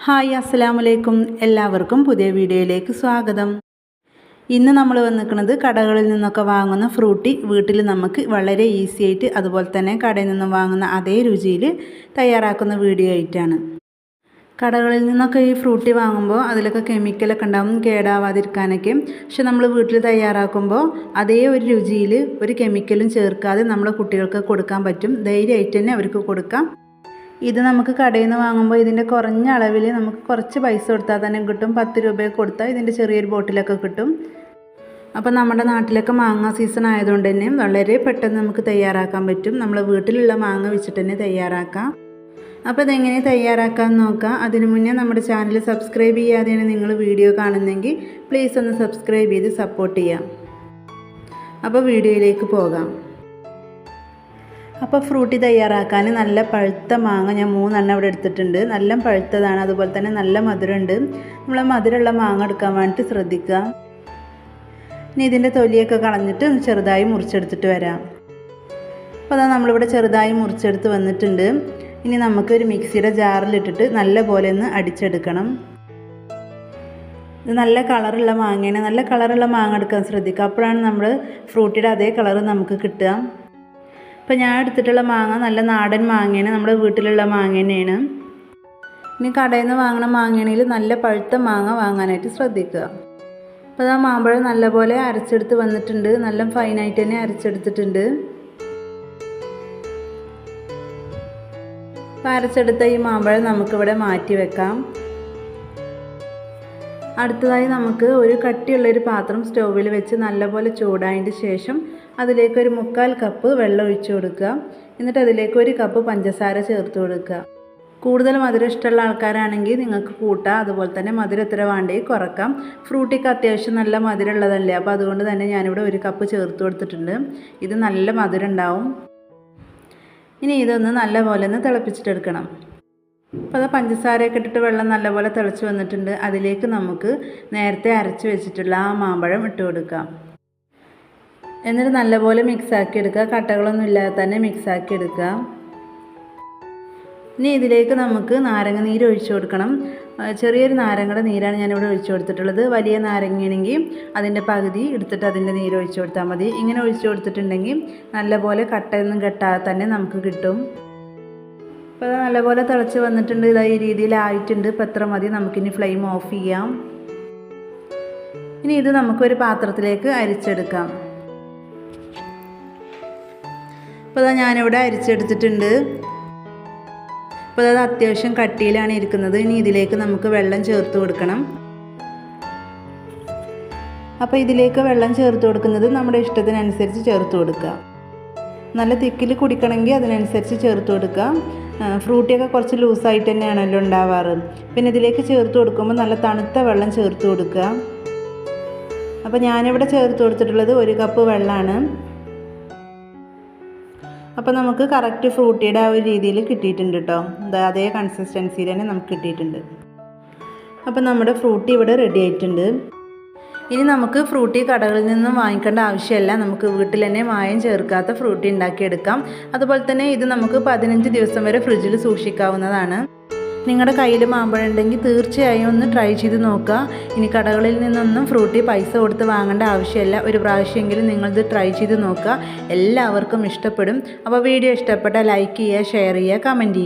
Hi അസ്സലാമു അലൈക്കും. എല്ലാവർക്കും പുതിയ വീഡിയോയിലേക്ക് സ്വാഗതം. ഇന്ന് നമ്മൾ വന്നിരിക്കുന്നത് കടകളിൽ നിന്നൊക്കെ വാങ്ങുന്ന ഫ്രൂട്ടി വീട്ടിൽ നമുക്ക് വളരെ ഈസി ആയിട്ട് അതുപോലെ തന്നെ കടയിൽ നിന്നും വാങ്ങുന്ന അതേ രുചിയിൽ തയ്യാറാക്കുന്ന വീഡിയോ ആയിട്ടാണ്. കടകളിൽ നിന്നൊക്കെ ഈ ഫ്രൂട്ടി വാങ്ങുമ്പോൾ അതിലൊക്കെ കെമിക്കലൊക്കെ ഉണ്ടാവും കേടാവാതിരിക്കാനൊക്കെ. പക്ഷെ നമ്മൾ വീട്ടിൽ തയ്യാറാക്കുമ്പോൾ അതേ ഒരു രുചിയിൽ ഒരു കെമിക്കലും ചേർക്കാതെ നമ്മുടെ കുട്ടികൾക്ക് കൊടുക്കാൻ പറ്റും. ധൈര്യമായിട്ട് തന്നെ അവർക്ക് കൊടുക്കാം. ഇത് നമുക്ക് കടയിൽ നിന്ന് വാങ്ങുമ്പോൾ ഇതിൻ്റെ കുറഞ്ഞ അളവിൽ നമുക്ക് കുറച്ച് പൈസ കൊടുത്താൽ തന്നെ കിട്ടും. 10 രൂപയൊക്കെ കൊടുത്താൽ ഇതിൻ്റെ ചെറിയൊരു ബോട്ടിലൊക്കെ കിട്ടും. അപ്പോൾ നമ്മുടെ നാട്ടിലൊക്കെ മാങ്ങ സീസൺ ആയതുകൊണ്ട് തന്നെ വളരെ പെട്ടെന്ന് നമുക്ക് തയ്യാറാക്കാൻ പറ്റും. നമ്മൾ വീട്ടിലുള്ള മാങ്ങ വെച്ചിട്ട് തന്നെ തയ്യാറാക്കാം. അപ്പോൾ ഇതെങ്ങനെ തയ്യാറാക്കാൻ നോക്കാം. അതിനു മുന്നേ നമ്മുടെ ചാനൽ സബ്സ്ക്രൈബ് ചെയ്യാതെയാണ് നിങ്ങൾ വീഡിയോ കാണുന്നതെങ്കിൽ പ്ലീസ് ഒന്ന് സബ്സ്ക്രൈബ് ചെയ്ത് സപ്പോർട്ട് ചെയ്യാം. അപ്പോൾ വീഡിയോയിലേക്ക് പോകാം. അപ്പോൾ ഫ്രൂട്ടി തയ്യാറാക്കാൻ നല്ല പഴുത്ത മാങ്ങ ഞാൻ 3 എണ്ണം ഇവിടെ എടുത്തിട്ടുണ്ട്. നല്ല പഴുത്തതാണ്, അതുപോലെ തന്നെ നല്ല മധുരമുണ്ട്. നമ്മൾ മധുരമുള്ള മാങ്ങ എടുക്കാൻ വേണ്ടിയിട്ട് ശ്രദ്ധിക്കുക. ഇനി ഇതിൻ്റെ തൊലിയൊക്കെ കളഞ്ഞിട്ട് ചെറുതായി മുറിച്ചെടുത്തിട്ട് വരാം. അപ്പോൾ അതാ നമ്മളിവിടെ ചെറുതായി മുറിച്ചെടുത്ത് വന്നിട്ടുണ്ട്. ഇനി നമുക്കൊരു മിക്സിയുടെ ജാറിലിട്ടിട്ട് നല്ല പോലെ ഒന്ന് അടിച്ചെടുക്കണം. ഇത് നല്ല കളറുള്ള മാങ്ങയാണ്. നല്ല കളറുള്ള മാങ്ങ എടുക്കാൻ ശ്രദ്ധിക്കുക. അപ്പോഴാണ് നമ്മൾ ഫ്രൂട്ടിയുടെ അതേ കളറ് നമുക്ക് കിട്ടുക. ഇപ്പോൾ ഞാൻ എടുത്തിട്ടുള്ള മാങ്ങ നല്ല നാടൻ മാങ്ങയാണ്, നമ്മുടെ വീട്ടിലുള്ള മാങ്ങ തന്നെയാണ്. ഇനി കടയിൽ നിന്ന് വാങ്ങണ മാങ്ങയാണെങ്കിൽ നല്ല പഴുത്ത മാങ്ങ വാങ്ങാനായിട്ട് ശ്രദ്ധിക്കുക. അപ്പോൾ ആ മാമ്പഴം നല്ലപോലെ അരച്ചെടുത്ത് വന്നിട്ടുണ്ട്. നല്ല ഫൈനായിട്ട് തന്നെ അരച്ചെടുത്തിട്ടുണ്ട്. അപ്പോൾ അരച്ചെടുത്ത ഈ മാമ്പഴം നമുക്കിവിടെ മാറ്റി വെക്കാം. അടുത്തതായി നമുക്ക് ഒരു കട്ടിയുള്ളൊരു പാത്രം സ്റ്റൗവിൽ വെച്ച് നല്ലപോലെ ചൂടായതിന് ശേഷം അതിലേക്ക് ഒരു 1/4 കപ്പ് വെള്ളം ഒഴിച്ചു കൊടുക്കുക. എന്നിട്ട് അതിലേക്ക് 1 കപ്പ് പഞ്ചസാര ചേർത്ത് കൊടുക്കുക. കൂടുതൽ മധുരം ഇഷ്ടമുള്ള ആൾക്കാരാണെങ്കിൽ നിങ്ങൾക്ക് കൂട്ടാം. അതുപോലെ തന്നെ മധുരം എത്ര വേണ്ടേ കുറക്കാം. ഫ്രൂട്ടിക്ക് അത്യാവശ്യം നല്ല മധുരം ഉള്ളതല്ലേ, അപ്പോൾ അതുകൊണ്ട് തന്നെ ഞാനിവിടെ 1 കപ്പ് ചേർത്ത് കൊടുത്തിട്ടുണ്ട്. ഇത് നല്ല മധുരം ഉണ്ടാവും. ഇനി ഇതൊന്ന് നല്ലപോലെ ഒന്ന് തിളപ്പിച്ചിട്ടെടുക്കണം. അപ്പോൾ അത് പഞ്ചസാരയൊക്കെ ഇട്ടിട്ട് വെള്ളം നല്ലപോലെ തിളച്ച് വന്നിട്ടുണ്ട്. അതിലേക്ക് നമുക്ക് നേരത്തെ അരച്ച് വെച്ചിട്ടുള്ള ആ മാമ്പഴം ഇട്ട് കൊടുക്കാം. എന്നിട്ട് നല്ലപോലെ മിക്സാക്കി എടുക്കുക. കട്ടകളൊന്നും ഇല്ലാതെ തന്നെ മിക്സാക്കി എടുക്കുക. ഇനി ഇതിലേക്ക് നമുക്ക് നാരങ്ങ നീര് ഒഴിച്ചു കൊടുക്കണം. ചെറിയൊരു നാരങ്ങയുടെ നീരാണ് ഞാനിവിടെ ഒഴിച്ചു കൊടുത്തിട്ടുള്ളത്. വലിയ നാരങ്ങയാണെങ്കിൽ അതിൻ്റെ പകുതി എടുത്തിട്ട് അതിൻ്റെ നീര് ഒഴിച്ചു കൊടുത്താൽ മതി. ഇങ്ങനെ ഒഴിച്ചു കൊടുത്തിട്ടുണ്ടെങ്കിൽ നല്ലപോലെ കട്ടയൊന്നും കെട്ടാതെ തന്നെ നമുക്ക് കിട്ടും. അപ്പോൾ അത് നല്ലപോലെ തിളച്ച് വന്നിട്ടുണ്ട്. ഇതാ ഈ രീതിയിലായിട്ടുണ്ട്. ഇപ്പോൾ എത്ര മതി. നമുക്കിനി ഫ്ലെയിം ഓഫ് ചെയ്യാം. ഇനി ഇത് നമുക്കൊരു പാത്രത്തിലേക്ക് അരിച്ചെടുക്കാം. അപ്പോൾ അതാ ഞാനിവിടെ അരിച്ചെടുത്തിട്ടുണ്ട്. അപ്പോൾ അത് അത്യാവശ്യം കട്ടിയിലാണ് ഇരിക്കുന്നത്. ഇനി ഇതിലേക്ക് നമുക്ക് വെള്ളം ചേർത്ത് കൊടുക്കണം. അപ്പോൾ ഇതിലേക്ക് വെള്ളം ചേർത്ത് കൊടുക്കുന്നത് നമ്മുടെ ഇഷ്ടത്തിനനുസരിച്ച് ചേർത്ത് കൊടുക്കുക. നല്ല തിക്കിൽ കുടിക്കണമെങ്കിൽ അതിനനുസരിച്ച് ചേർത്ത് കൊടുക്കുക. ഫ്രൂട്ടിയൊക്കെ കുറച്ച് ലൂസായിട്ട് തന്നെയാണല്ലോ ഉണ്ടാവാറ്. പിന്നെ ഇതിലേക്ക് ചേർത്ത് കൊടുക്കുമ്പോൾ നല്ല തണുത്ത വെള്ളം ചേർത്ത് കൊടുക്കുക. അപ്പോൾ ഞാനിവിടെ ചേർത്ത് കൊടുത്തിട്ടുള്ളത് 1 കപ്പ് വെള്ളമാണ്. അപ്പോൾ നമുക്ക് കറക്റ്റ് ഫ്രൂട്ടിയുടെ ആ ഒരു രീതിയിൽ കിട്ടിയിട്ടുണ്ട് കേട്ടോ. അതേ കൺസിസ്റ്റൻസിയിൽ തന്നെ നമുക്ക് കിട്ടിയിട്ടുണ്ട്. അപ്പോൾ നമ്മുടെ ഫ്രൂട്ടി ഇവിടെ റെഡി ആയിട്ടുണ്ട്. ഇനി നമുക്ക് ഫ്രൂട്ടി കടകളിൽ നിന്നും വാങ്ങിക്കേണ്ട ആവശ്യമില്ല. നമുക്ക് വീട്ടിൽ തന്നെ മായം ചേർക്കാത്ത ഫ്രൂട്ടി ഉണ്ടാക്കിയെടുക്കാം. അതുപോലെ തന്നെ ഇത് നമുക്ക് 15 ദിവസം വരെ ഫ്രിഡ്ജിൽ സൂക്ഷിക്കാവുന്നതാണ്. നിങ്ങളുടെ കയ്യിൽ മാമ്പഴം ഉണ്ടെങ്കിൽ തീർച്ചയായും ഒന്ന് ട്രൈ ചെയ്ത് നോക്കുക. ഇനി കടകളിൽ നിന്നൊന്നും ഫ്രൂട്ടി പൈസ കൊടുത്ത് വാങ്ങേണ്ട ആവശ്യമില്ല. ഒരു പ്രാവശ്യമെങ്കിലും നിങ്ങളിത് ട്രൈ ചെയ്ത് നോക്കുക. എല്ലാവർക്കും ഇഷ്ടപ്പെടും. അപ്പോൾ വീഡിയോ ഇഷ്ടപ്പെട്ടാൽ ലൈക്ക് ചെയ്യുക, ഷെയർ ചെയ്യുക, കമൻറ്റ് ചെയ്യുക.